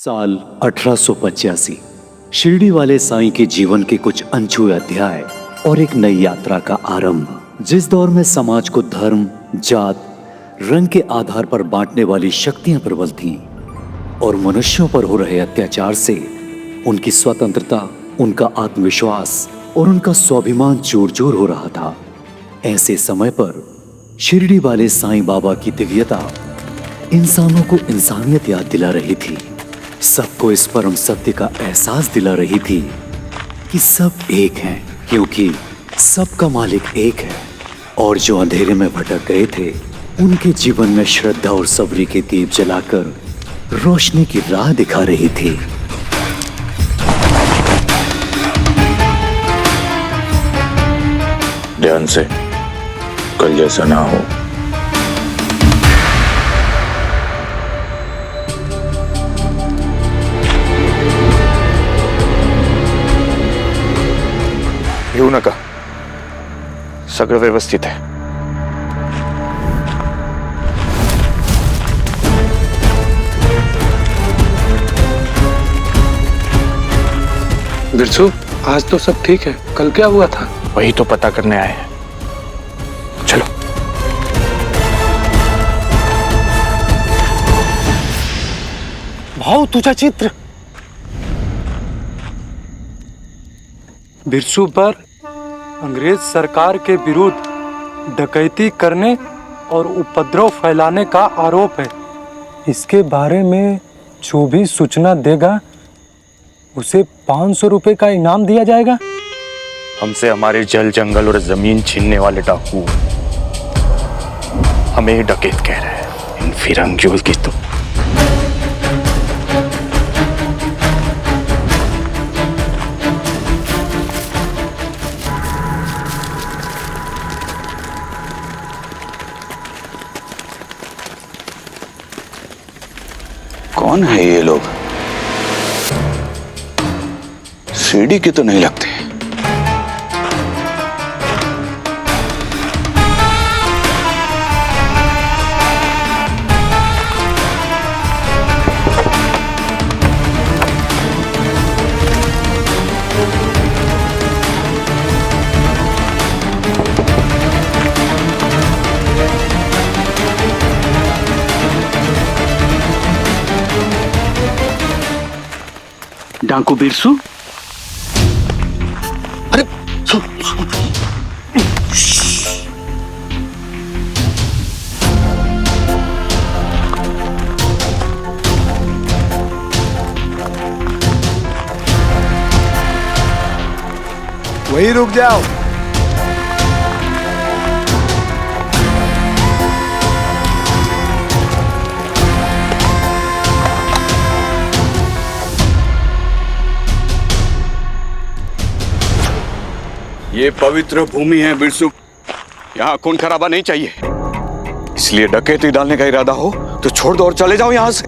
साल 1885 शिरडी वाले साईं के जीवन के कुछ अनछुए अध्याय और एक नई यात्रा का आरंभ। जिस दौर में समाज को धर्म, जात, रंग के आधार पर बांटने वाली शक्तियां प्रबल थीं और मनुष्यों पर हो रहे अत्याचार से उनकी स्वतंत्रता, उनका आत्मविश्वास और उनका स्वाभिमान चूर-चूर हो रहा था, ऐसे समय पर शिरडी वाले साईं बाबा की दिव्यता इंसानों को इंसानियत याद दिला रही थी। सबको इस परम सत्य का एहसास दिला रही थी कि सब एक हैं, क्योंकि सबका मालिक एक है। और जो अंधेरे में भटक गए थे, उनके जीवन में श्रद्धा और सबरी के दीप जलाकर रोशनी की राह दिखा रही थी। ध्यान से, कल जैसा ना हो। येऊ नका, सगळं व्यवस्थित आहे। बिरजू, आज तो सब ठीक है, कल क्या हुआ था? वही तो पता करने आए हैं। चलो। भाऊ, तुझा चित्र बिरजू पर अंग्रेज सरकार के विरुद्ध डकैती करने और उपद्रव फैलाने का आरोप है। इसके बारे में जो भी सूचना देगा उसे 500 रुपए का इनाम दिया जाएगा। हमसे हमारे जल, जंगल और जमीन छीनने वाले डाकू हमें डकैत कह रहे हैं। इन फिरंगियों की तो कौन है ये लोग? सीढ़ी के तो नहीं लगते। डाकू बिरसू? अरे वहीं रुक जाओ। ये पवित्र भूमि है बिरसू, यहाँ खून खराबा नहीं चाहिए। इसलिए डकैती डालने का इरादा हो तो छोड़ दो और चले जाओ यहाँ से।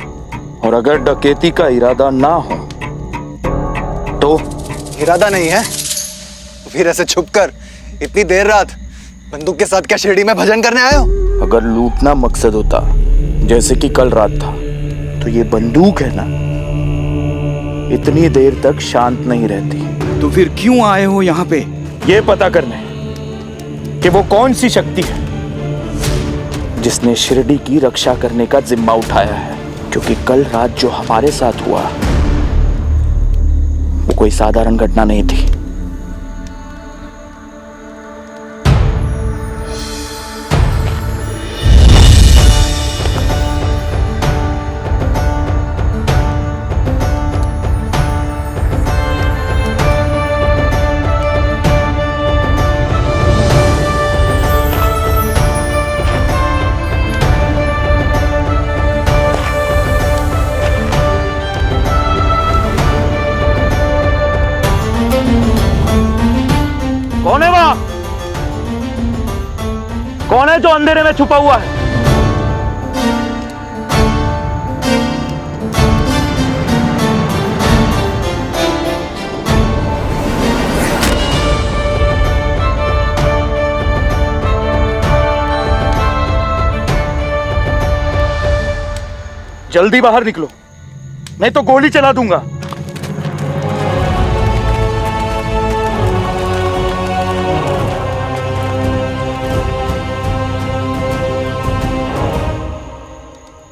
और अगर डकैती का इरादा ना हो तो इरादा नहीं है तो फिर ऐसे छुपकर इतनी देर रात बंदूक के साथ क्या शिरडी में भजन करने आए हो? अगर लूटना मकसद होता, जैसे कि कल रात था, तो ये बंदूक है ना, इतनी देर तक शांत नहीं रहती। तो फिर क्यों आए हो यहाँ पे? ये पता करने कि वो कौन सी शक्ति है जिसने शिरडी की रक्षा करने का जिम्मा उठाया है। क्योंकि कल रात जो हमारे साथ हुआ वो कोई साधारण घटना नहीं थी। कौन है वहां? कौन है जो अंधेरे में छुपा हुआ है? जल्दी बाहर निकलो। नहीं तो गोली चला दूंगा।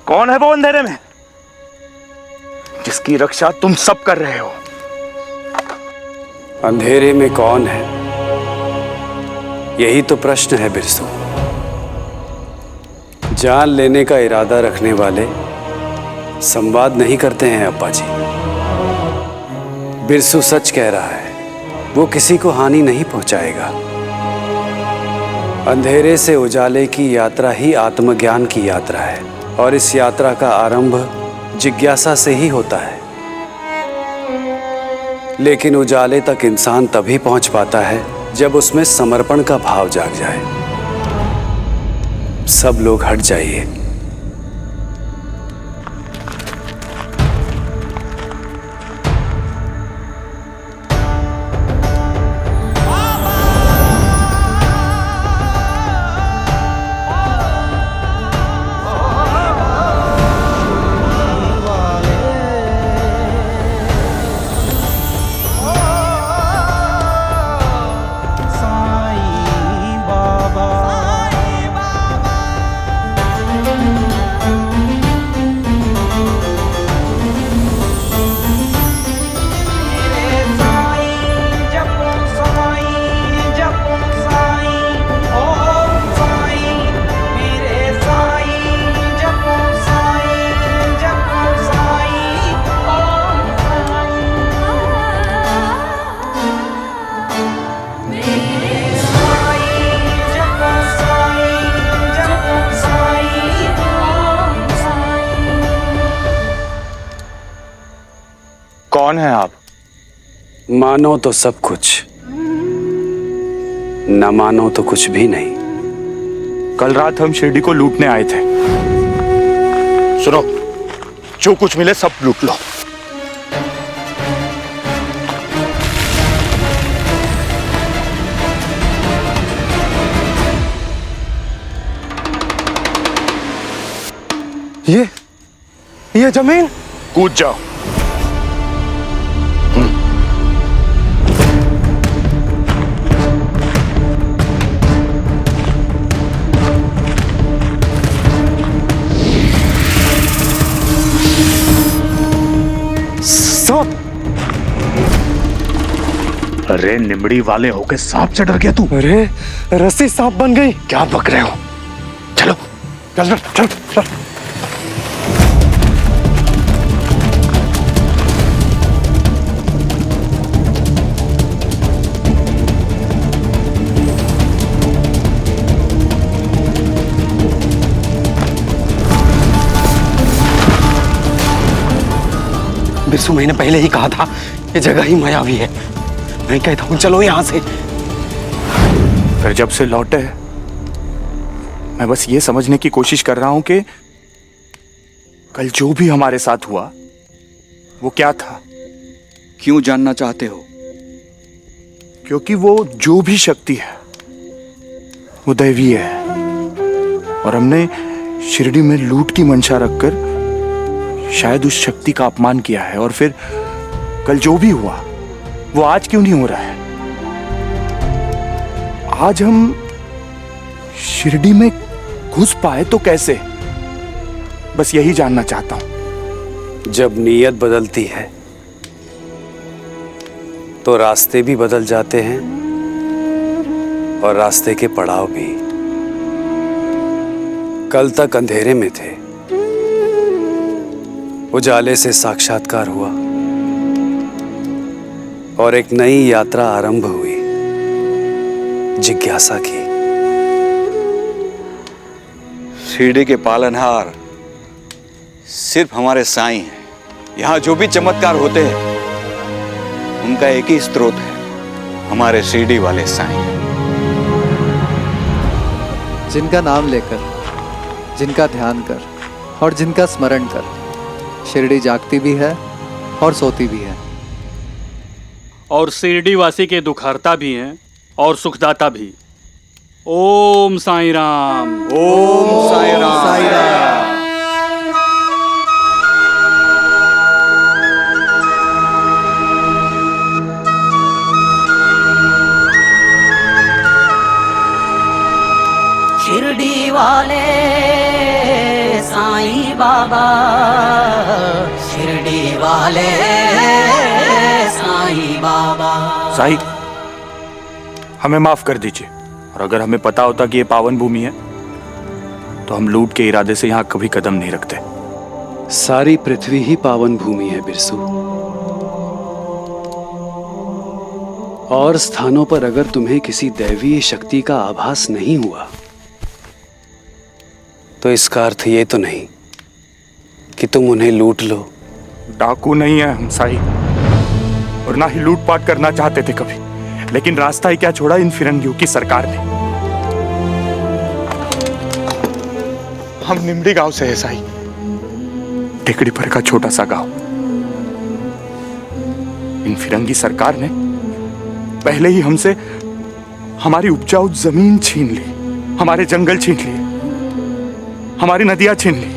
कौन है वो अंधेरे में जिसकी रक्षा तुम सब कर रहे हो? अंधेरे में कौन है, यही तो प्रश्न है बिरसू। जान लेने का इरादा रखने वाले संवाद नहीं करते हैं अब्बा जी। बिरसू सच कह रहा है, वो किसी को हानि नहीं पहुंचाएगा। अंधेरे से उजाले की यात्रा ही आत्मज्ञान की यात्रा है, और इस यात्रा का आरंभ जिज्ञासा से ही होता है। लेकिन उजाले तक इंसान तभी पहुंच पाता है जब उसमें समर्पण का भाव जाग जाए। सब लोग हट जाइए। कौन है आप? मानो तो सब कुछ, न मानो तो कुछ भी नहीं। कल रात हम शिरडी को लूटने आए थे। सुनो, जो कुछ मिले सब लूट लो। ये जमीन। कूद जाओ। अरे निमड़ी वाले होके सांप से डर गया तू? अरे रस्सी सांप बन गई। क्या बक रहे हो? चलो चल चल चल। बिरसू, मैंने पहले ही कहा था ये जगह ही मायावी है। मैं कहता हूँ चलो यहाँ से। फिर जब से लौटे मैं बस ये समझने की कोशिश कर रहा हूं कि कल जो भी हमारे साथ हुआ वो क्या था। क्यों जानना चाहते हो? क्योंकि वो जो भी शक्ति है वो दैवीय है, और हमने शिरडी में लूट की मंशा रखकर शायद उस शक्ति का अपमान किया है। और फिर कल जो भी हुआ वो आज क्यों नहीं हो रहा है? आज हम शिरडी में घुस पाए तो कैसे? बस यही जानना चाहता हूं। जब नीयत बदलती है तो रास्ते भी बदल जाते हैं, और रास्ते के पड़ाव भी। कल तक अंधेरे में थे, उजाले से साक्षात्कार हुआ और एक नई यात्रा आरंभ हुई, जिज्ञासा की। शिरडी के पालनहार सिर्फ हमारे साईं हैं। यहाँ जो भी चमत्कार होते हैं उनका एक ही स्रोत है, हमारे शिरडी वाले साईं। जिनका नाम लेकर, जिनका ध्यान कर और जिनका स्मरण कर शिरडी जागती भी है और सोती भी है। और शिरडी वासी के दुखहर्ता भी हैं और सुखदाता भी। ओम साईं राम। ओम साईं राम। बाबा शिरडी वाले साईं बाबा। साईं, हमें माफ कर दीजिए, और अगर हमें पता होता कि ये पावन भूमि है तो हम लूट के इरादे से यहाँ कभी कदम नहीं रखते। सारी पृथ्वी ही पावन भूमि है बिरसू। और स्थानों पर अगर तुम्हें किसी दैवीय शक्ति का आभास नहीं हुआ तो इसका अर्थ ये तो नहीं कि तुम उन्हें लूट लो। डाकू नहीं है हम साईं, और ना ही लूटपाट करना चाहते थे कभी, लेकिन रास्ता ही क्या छोड़ा इन फिरंगियों की सरकार ने। हम निमड़ी गांव से है साईं, टेकड़ी पर का छोटा सा गांव। इन फिरंगी सरकार ने पहले ही हमसे हमारी उपजाऊ जमीन छीन ली, हमारे जंगल छीन लिए, हमारी नदियां छीन ली।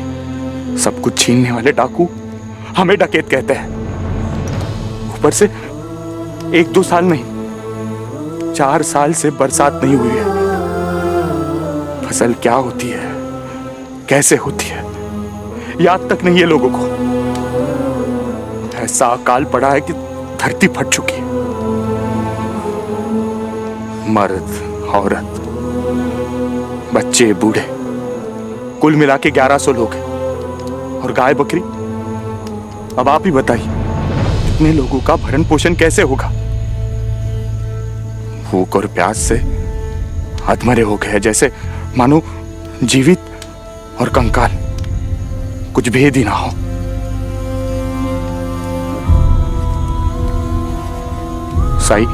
सब कुछ छीनने वाले डाकू हमें डकैत कहते हैं। ऊपर से 1-2 साल नहीं, 4 साल से बरसात नहीं हुई है। फसल क्या होती है, कैसे होती है, याद तक नहीं है लोगों को। ऐसा अकाल पड़ा है कि धरती फट चुकी है। मर्द, औरत, बच्चे, बूढ़े, कुल मिला के 1100 लोग हैं। और गाय बकरी, अब आप ही बताइए इतने लोगों का भरण पोषण कैसे होगा। भूख और प्यास से अधमरे हो गए, जैसे मानो जीवित और कंकाल, कुछ भेद ही ना हो। साईं,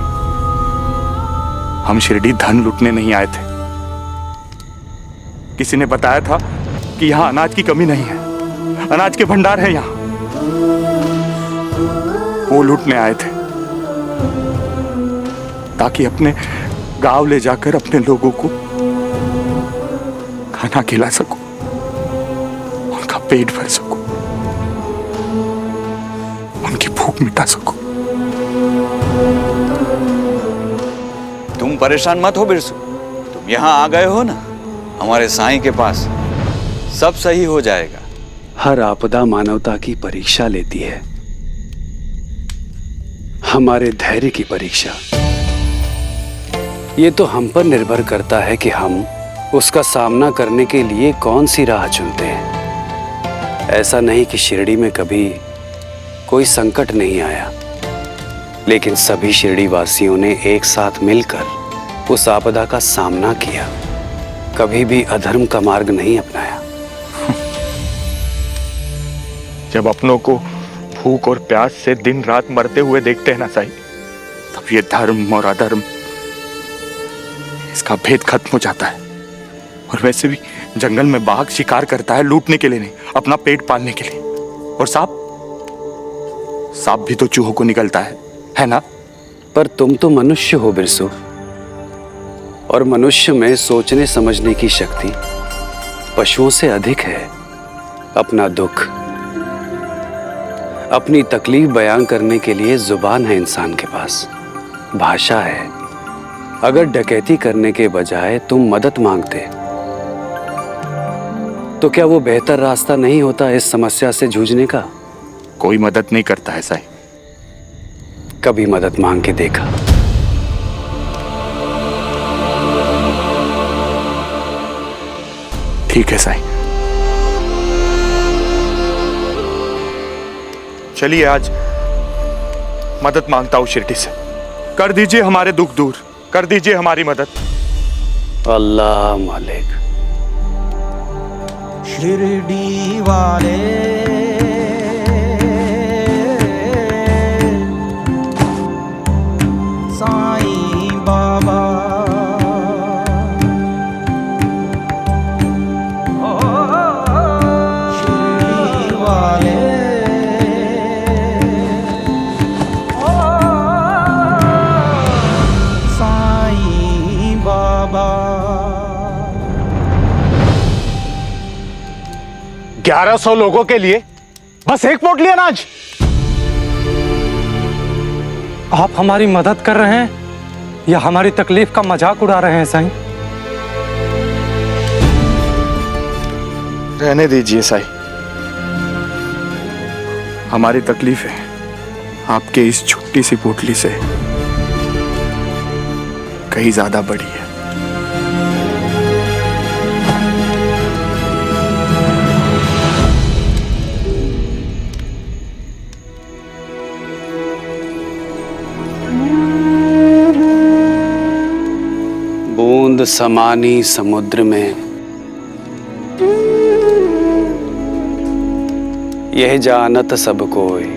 हम शिरडी धन लूटने नहीं आए थे। किसी ने बताया था कि यहां अनाज की कमी नहीं है, अनाज के भंडार है यहां, वो लूटने आए थे ताकि अपने गांव ले जाकर अपने लोगों को खाना खिला सकूं, उनका पेट भर सकूं, उनकी भूख मिटा सकूं। तुम परेशान मत हो बिरसू, तुम यहाँ आ गए हो ना हमारे साईं के पास, सब सही हो जाएगा। हर आपदा मानवता की परीक्षा लेती है, हमारे धैर्य की परीक्षा। ये तो हम पर निर्भर करता है कि हम उसका सामना करने के लिए कौन सी राह चुनते हैं। ऐसा नहीं कि शिरडी में कभी कोई संकट नहीं आया, लेकिन सभी शिरडी वासियों ने एक साथ मिलकर उस आपदा का सामना किया, कभी भी अधर्म का मार्ग नहीं अपनाया। जब अपनों को भूख और प्यास से दिन रात मरते हुए देखते हैं ना साईं, तब ये धर्म और अधर्म, इसका भेद खत्म हो जाता है। और वैसे भी जंगल में बाघ शिकार करता है लूटने के लिए नहीं, अपना पेट पालने के लिए। और सांप भी तो चूहों को निकलता है ना? पर तुम तो मनुष्य हो बिरसू, और मनुष्य में सोचने समझने की शक्ति पशुओं से अधिक है। अपना दुख, अपनी तकलीफ बयान करने के लिए जुबान है इंसान के पास, भाषा है। अगर डकैती करने के बजाय तुम मदद मांगते तो क्या वो बेहतर रास्ता नहीं होता इस समस्या से जूझने का? कोई मदद नहीं करता है साईं। कभी मदद मांग के देखा? ठीक है साईं, चलिए आज मदद मांगता हूं शिरडी से। कर दीजिए हमारे दुख दूर, कर दीजिए हमारी मदद। अल्लाह मालिक। शिरडी वाले साईं बाबा, शिरडी वाले साईं बाबा। 1100 लोगों के लिए बस एक पोटली अनाज। आप हमारी मदद कर रहे हैं या हमारी तकलीफ का मजाक उड़ा रहे हैं साईं? रहने दीजिए साईं, हमारी तकलीफें आपके इस छोटी सी पोटली से कहीं ज्यादा बड़ी है। बूंद समानी समुद्र में, यह जानत सब कोई,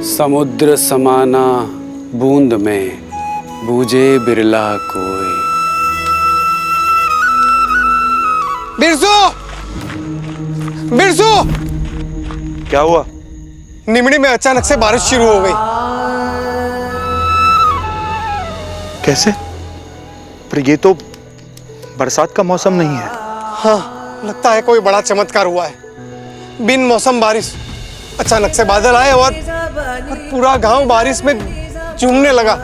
समुद्र समाना बूंद में बूझे बिरला कोई। बिरसू! बिरसू! क्या हुआ? निमड़ी में अचानक से बारिश शुरू हो गई। कैसे? पर ये तो बरसात का मौसम नहीं है। हाँ, लगता है कोई बड़ा चमत्कार हुआ है। बिन मौसम बारिश, अचानक से बादल आए और पूरा गांव बारिश में झूमने लगा।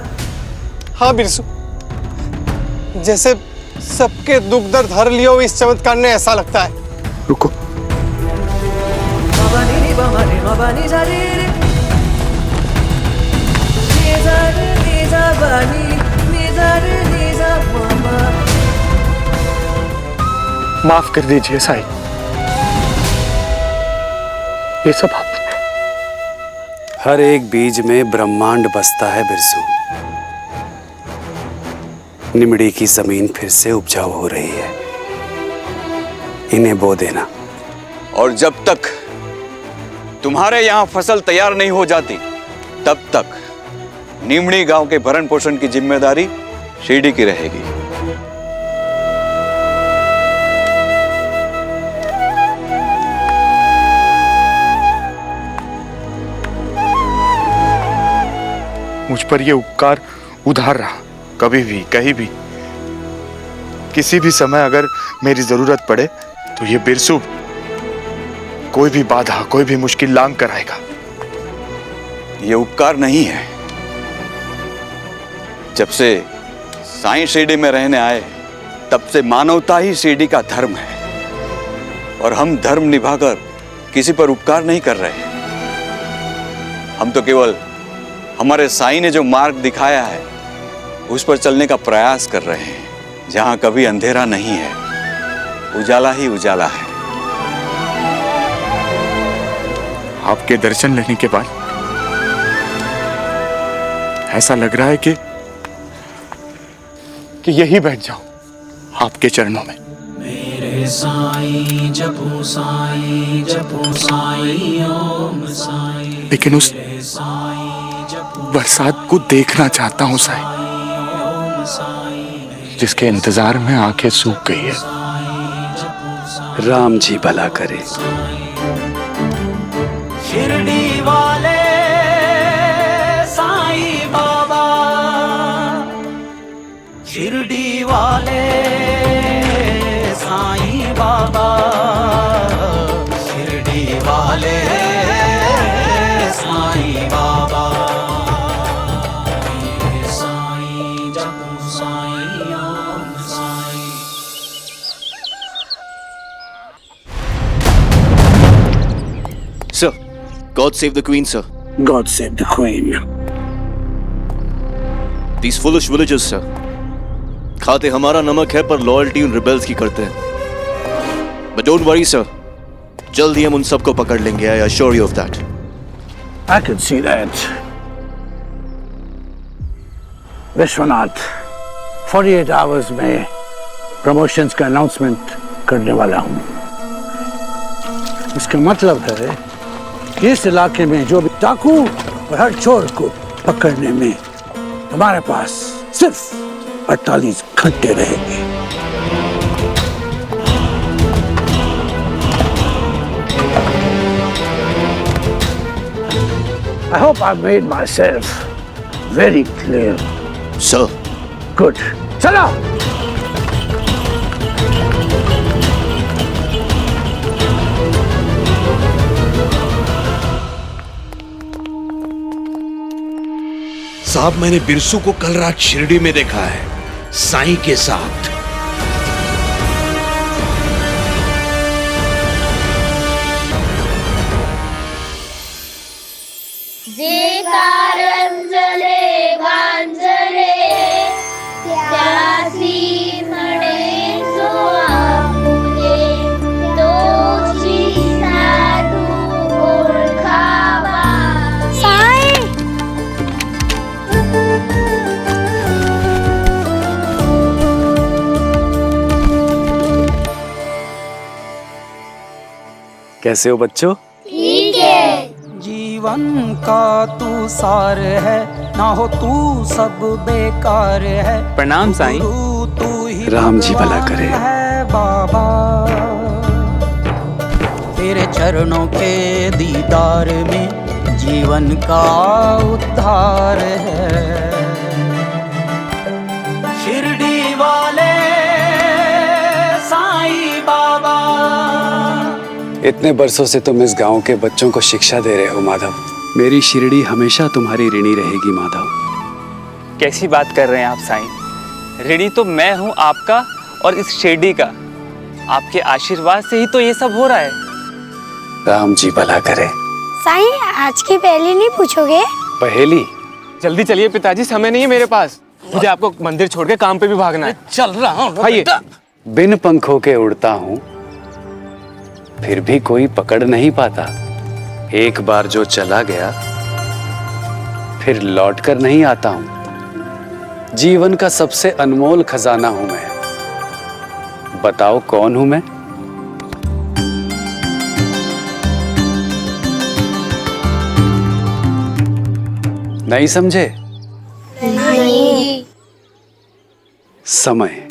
हाँ बिरसू, जैसे सबके दुख दर्द हर लियो इस चमत्कार ने, ऐसा लगता है। रुको। माफ कर दीजिए साईं, ये सब आप। हर एक बीज में ब्रह्मांड बसता है बिरसू। निमड़ी की जमीन फिर से उपजाऊ हो रही है, इन्हें बो देना। और जब तक तुम्हारे यहाँ फसल तैयार नहीं हो जाती, तब तक निमड़ी गांव के भरण पोषण की जिम्मेदारी शिरडी की रहेगी। मुझ पर ये उपकार उधार रहा। कभी भी, कहीं भी, किसी भी समय अगर मेरी जरूरत पड़े तो ये बिरसू कोई भी बाधा, कोई भी मुश्किल लांग कर आएगा। ये उपकार नहीं है। जब से साईं शिरडी में रहने आए, तब से मानवता ही शिरडी का धर्म है, और हम धर्म निभाकर किसी पर उपकार नहीं कर रहे। हम तो केवल हमारे साईं ने जो मार्ग दिखाया है उस पर चलने का प्रयास कर रहे हैं। जहां कभी अंधेरा नहीं है, उजाला ही उजाला है। आपके दर्शन लेने के बाद ऐसा लग रहा है कि यही बैठ जाऊं आपके चरणों में। मेरे साईं जपो साईं, जपो साईं ओम साईं। लेकिन उस बरसात को देखना चाहता हूं साईं, जिसके इंतजार में आंखें सूख गई है। राम जी भला करे। शिरडी वाले साईं बाबा, शिरडी वाले साईं बाबा, शिरडी वाले साईं बाबा। मेरे साईं जपो Sai Om Sai. Sir, God save the Queen, sir. God save the Queen. These foolish villagers, sir. खाते हमारा नमक है पर लॉयल्टी उन रिबेल्स की करते हैं। But don't worry, sir. जल्द ही हम उन सबको पकड़ लेंगे। I assure you of that. I can see that. Vishwanath, 48 hours में प्रमोशंस का अनाउंसमेंट करने वाला हूँ। इसका मतलब है कि इस इलाके में जो भी डाकू और हर चोर को पकड़ने में तुम्हारे पास सिर्फ 48 घंटे रहेंगे। I hope I've made myself very clear. Sir. Good. चलो। साहब, मैंने बिरसू को कल रात शिरडी में देखा है, साईं के साथ। जे कारंजले भांजले त्यासी म्हणे जो आपुले तोची साधू ओळखावा. साई कैसे हो बच्चों? ठीक है. जीवन का तू सार है, ना हो तू सब बेकार है. प्रणाम साईं. तू ही राम जी भला करे. है बाबा, तेरे चरणों के दीदार में जीवन का उद्धार है. शिरडी वाले साईं बाबा. इतने बरसों से तुम इस गांव के बच्चों को शिक्षा दे रहे हो माधव. मेरी शिरडी हमेशा तुम्हारी ऋणी रहेगी माधव. कैसी बात कर रहे हैं आप साईं? ऋणी तो मैं हूँ आपका और इस शिरडी का. आपके आशीर्वाद से ही तो ये सब हो रहा है. राम जी भला करे. साईं आज की पहेली नहीं पूछोगे? पहेली? जल्दी चलिए पिताजी, समय नहीं है मेरे पास. मुझे आपको मंदिर छोड़ के काम पे भी भागना है. चल रहा हूँ. आइए. बिन पंखों के उड़ता हूँ, फिर भी कोई पकड़ नहीं पाता. एक बार जो चला गया फिर लौट कर नहीं आता हूं. जीवन का सबसे अनमोल खजाना हूं मैं. बताओ कौन हूं मैं? नहीं समझे? नहीं. समय.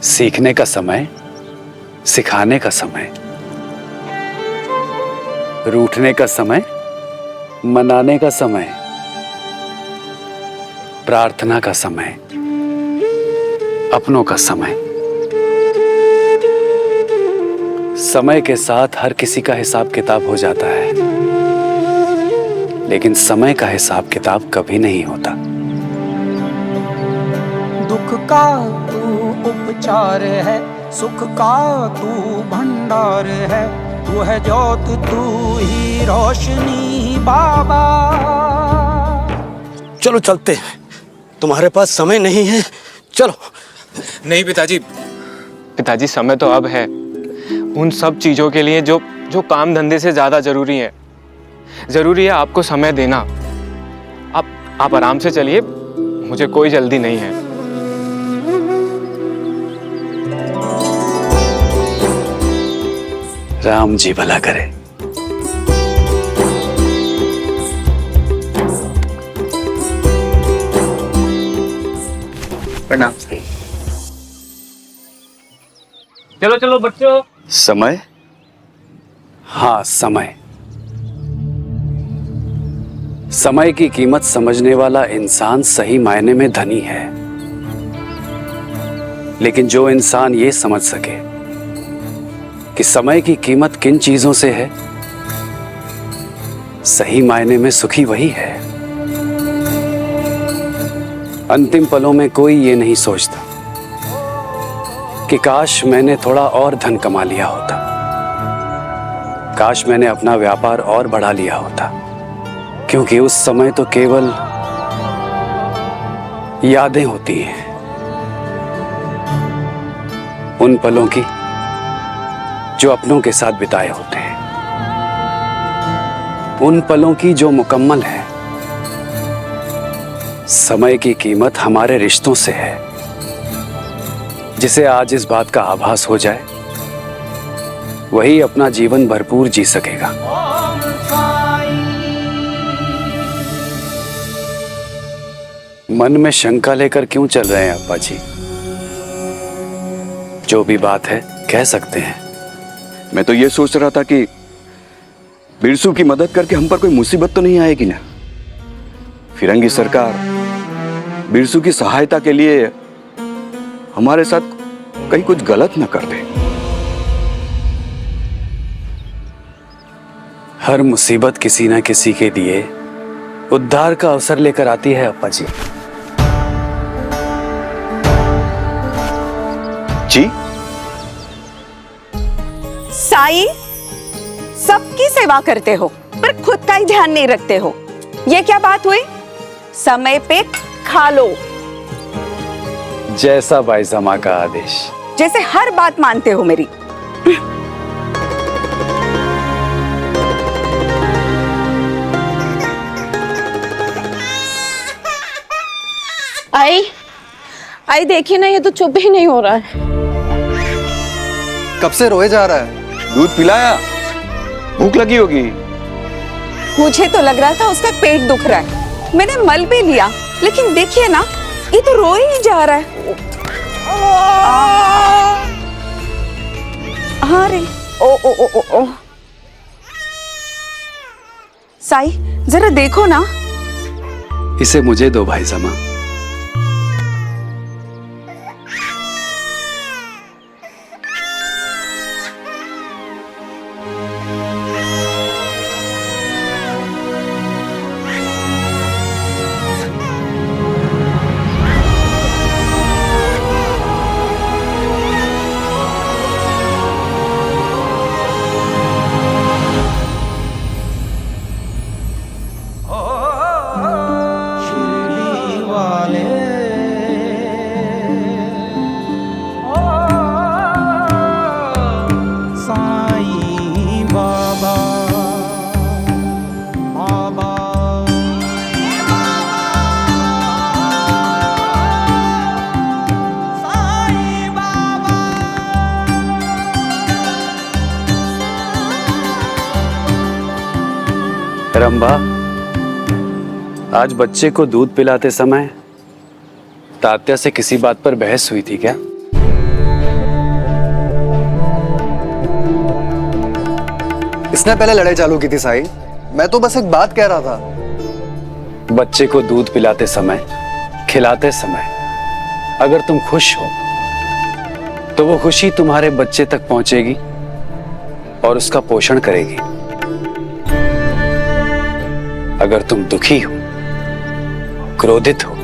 सीखने का समय, सिखाने का समय, रूठने का समय, मनाने का समय, प्रार्थना का समय, अपनों का समय. समय के साथ हर किसी का हिसाब किताब हो जाता है, लेकिन समय का हिसाब किताब कभी नहीं होता. दुख का तू उपचार है, सुख का तू भंडार है. तू है ज्योत, तू ही रोशनी बाबा. चलो चलते हैं, तुम्हारे पास समय नहीं है. चलो. नहीं पिताजी, पिताजी समय तो अब है उन सब चीजों के लिए जो जो काम धंधे से ज्यादा जरूरी है. जरूरी है आपको समय देना. आप आराम से चलिए, मुझे कोई जल्दी नहीं है. राम जी भला करे. प्रणाम. चलो चलो बच्चों. समय? हाँ, समय. समय की कीमत समझने वाला इंसान सही मायने में धनी है. लेकिन जो इंसान ये समझ सके कि समय की कीमत किन चीजों से है, सही मायने में सुखी वही है. अंतिम पलों में कोई ये नहीं सोचता कि काश मैंने थोड़ा और धन कमा लिया होता, काश मैंने अपना व्यापार और बढ़ा लिया होता. क्योंकि उस समय तो केवल यादें होती हैं, उन पलों की जो अपनों के साथ बिताए होते हैं, उन पलों की जो मुकम्मल है. समय की कीमत हमारे रिश्तों से है. जिसे आज इस बात का आभास हो जाए, वही अपना जीवन भरपूर जी सकेगा. मन में शंका लेकर क्यों चल रहे हैं अप्पा जी? जो भी बात है कह सकते हैं. मैं तो ये सोच रहा था कि बिरसू की मदद करके हम पर कोई मुसीबत तो नहीं आएगी ना. फिरंगी सरकार बिरसू की सहायता के लिए हमारे साथ कहीं कुछ गलत न कर दे. हर मुसीबत किसी न किसी के लिए उद्धार का अवसर लेकर आती है अप्पा जी. जी? साईं, सबकी सेवा करते हो पर खुद का ही ध्यान नहीं रखते हो। ये क्या बात हुई? समय पे खा लो। जैसा बाईजमा का आदेश। जैसे हर बात मानते हो मेरी। आई देखिए ना, ये तो चुप ही नहीं हो रहा है। कब से रोए जा रहा है। दूध पिलाया? भूख लगी होगी। मुझे तो लग रहा था उसका पेट दुख रहा है। मैंने मल भी लिया, लेकिन देखिए ना, ये तो रोए ही जा रहा है। हाँ रे, ओ ओ ओ ओ ओ। साई, जरा देखो ना। इसे मुझे दो भाईजमा। रंभा, आज बच्चे को दूध पिलाते समय तात्या से किसी बात पर बहस हुई थी क्या? इसने पहले लड़ाई चालू की थी साईं। मैं तो बस एक बात कह रहा था। बच्चे को दूध पिलाते समय, खिलाते समय अगर तुम खुश हो तो वो खुशी तुम्हारे बच्चे तक पहुंचेगी और उसका पोषण करेगी। अगर तुम दुखी हो, क्रोधित हो,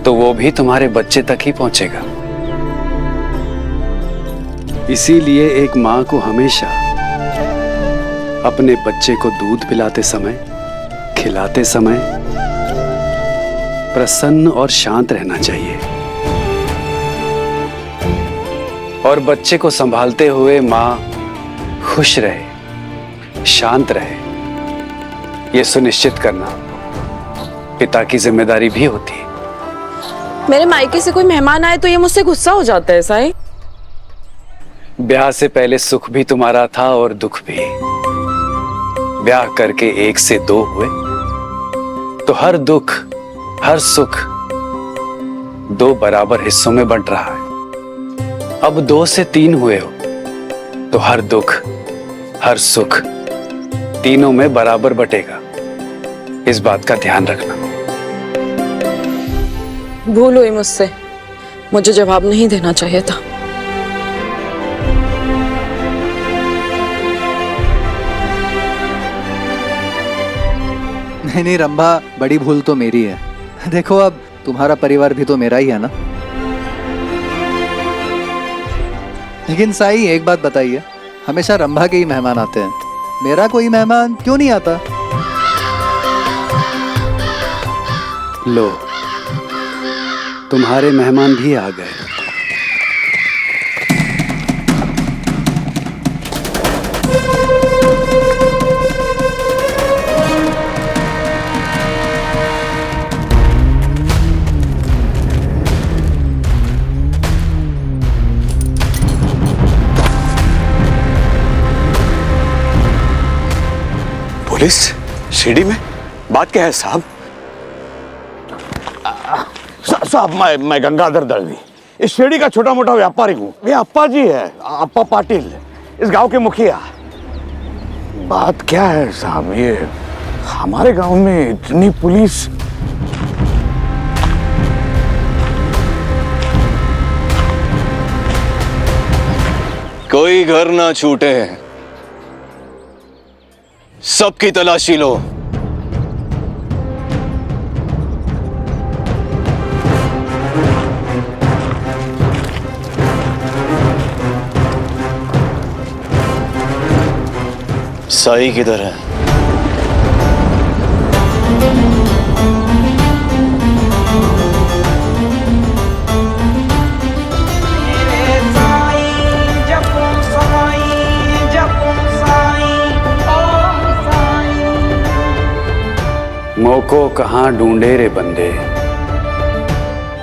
तो वो भी तुम्हारे बच्चे तक ही पहुंचेगा। इसीलिए एक मां को हमेशा अपने बच्चे को दूध पिलाते समय, खिलाते समय प्रसन्न और शांत रहना चाहिए। और बच्चे को संभालते हुए मां खुश रहे, शांत रहे, ये सुनिश्चित करना पिता की जिम्मेदारी भी होती है। मेरे मायके से कोई मेहमान आए तो ये मुझसे गुस्सा हो जाता है साईं। ब्याह से पहले सुख भी तुम्हारा था और दुख भी। ब्याह करके 1 से 2 हुए तो हर दुख, हर सुख 2 बराबर हिस्सों में बंट रहा है। अब 2 से 3 हुए हो तो हर दुख, हर सुख तीनों में बराबर बटेगा। इस बात का ध्यान रखना। भूल हुई मुझसे, मुझे जवाब नहीं देना चाहिए था। नहीं रंभा, बड़ी भूल तो मेरी है। देखो, अब तुम्हारा परिवार भी तो मेरा ही है ना। लेकिन साईं, एक बात बताइए, हमेशा रंभा के ही मेहमान आते हैं, मेरा कोई मेहमान क्यों नहीं आता? लो, तुम्हारे मेहमान भी आ गए। पुलिस शिरडी में? बात क्या है साहब? साहब, मैं गंगाधर दळवी, इस शिरडी का छोटा मोटा व्यापारी हूँ। ये अप्पा जी है, अप्पा पाटिल, इस गांव के मुखिया। बात क्या है साहब, ये हमारे गांव में इतनी पुलिस। कोई घर ना छूटे, सबकी तलाशी लो। साई किधर है? मोको कहाँ ढूंढे रे बंदे,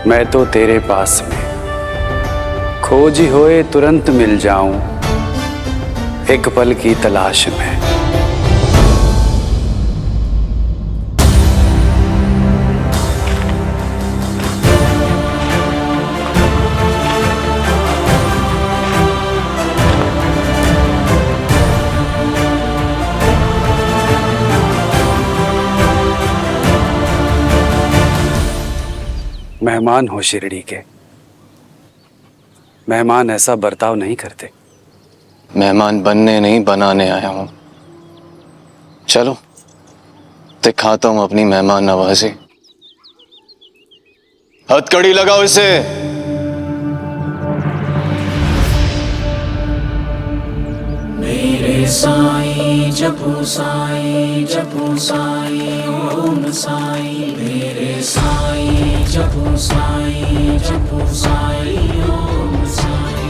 मैं तो तेरे पास में खोजी होए तुरंत मिल जाऊं एक पल की तलाश में। मेहमान हो शिरडी के, मेहमान ऐसा बर्ताव नहीं करते। मेहमान बनने नहीं बनाने आया हूं। चलो दिखाता हूं अपनी मेहमान नवाजी। हथकड़ी लगाओ इसे। मेरे साईं जपू साईं जपू साईं ओम साईं, मेरे साईं जपू साईं जपू साईं ओम साईं।